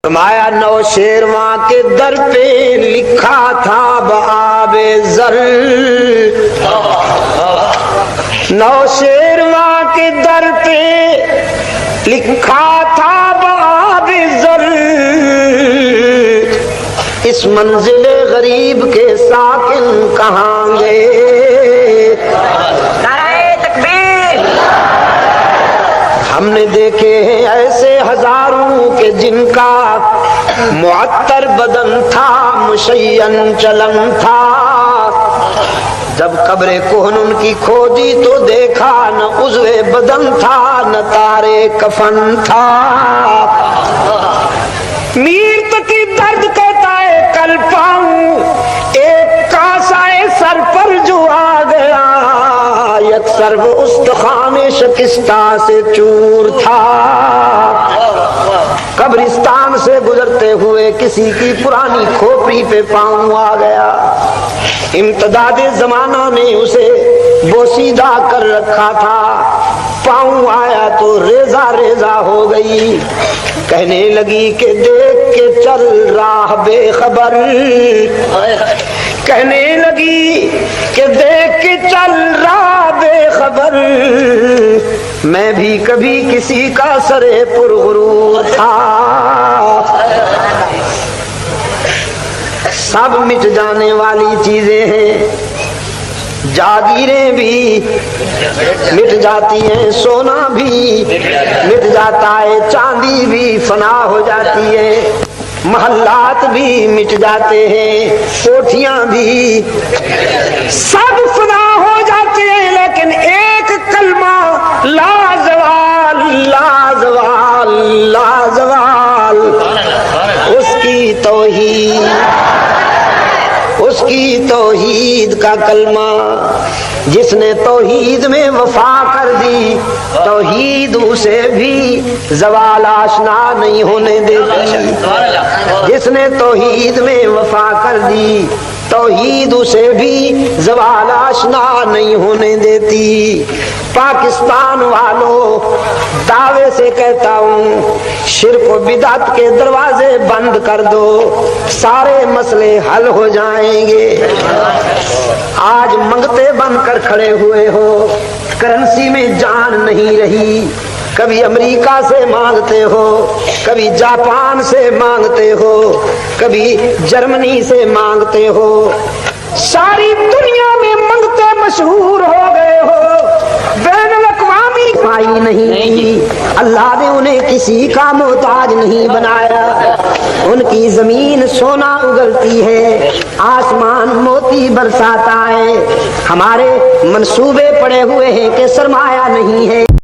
فرمایا نوشیرواں کے در پہ لکھا تھا بآب زر، نوشیرواں کے در پہ لکھا تھا بآب زر، اس منزل غریب کے ساکن کہاں گئے؟ نعرہ تکبیر۔ ہم نے دیکھے ہیں ایسے ہزاروں کے جن کا معطر بدن تھا، مشین چلن تھا، جب قبر کہن ان کی کھودی تو دیکھا نہ عضو بدن تھا نہ تارے کفن تھا۔ میر تقی درد کہتا ہے کل پاؤں ایک کاسائے سر پر جو آ گیا، یک سرو استخوان شکستہ سے چور تھا۔ قبرستان سے گزرتے ہوئے کسی کی پرانی کھوپڑی پہ پاؤں آ گیا، امتداد زمانہ نے اسے بوسیدہ کر رکھا تھا، پاؤں آیا تو ریزہ ریزہ ہو گئی، کہنے لگی کہ دیکھ کے چل راہ بے خبر، کہنے لگی کہ دیکھ کے چل راہ بے خبر، میں بھی کبھی کسی کا سرے پرغرور تھا۔ سب مٹ جانے والی چیزیں ہیں، جاگیریں بھی مٹ جاتی ہیں، سونا بھی مٹ جاتا ہے، چاندی بھی فنا ہو جاتی ہے، محلات بھی مٹ جاتے ہیں، کوٹھیاں بھی سب فنا ہو جاتے ہیں، لیکن ایک کلمہ لا زوال لا زوال لا زوال، اس کی توحید، اس کی توحید کا کلمہ، جس نے توحید میں وفا کر دی توحید اسے بھی زوال آشنا نہیں ہونے دیتی، جس نے توحید میں وفا کر دی توحید اسے بھی زوال آشنا نہیں ہونے دیتی۔ پاکستان والوں دعوے سے کہتا ہوں شرک و بدعت کے دروازے بند کر دو، سارے مسئلے حل ہو جائیں گے۔ آج منگتے بن کر کھڑے ہوئے ہو، کرنسی میں جان نہیں رہی، کبھی امریکہ سے مانگتے ہو، کبھی جاپان سے مانگتے ہو، کبھی جرمنی سے مانگتے ہو، ساری دنیا میں منگتے مشہور ہو گئے ہو، بین الاقوامی پائی نہیں، اللہ نے انہیں کسی کا محتاج نہیں بنایا، ان کی زمین سونا اگلتی ہے، آسمان موتی برساتا ہے، ہمارے منصوبے پڑے ہوئے ہیں کہ سرمایہ نہیں ہے۔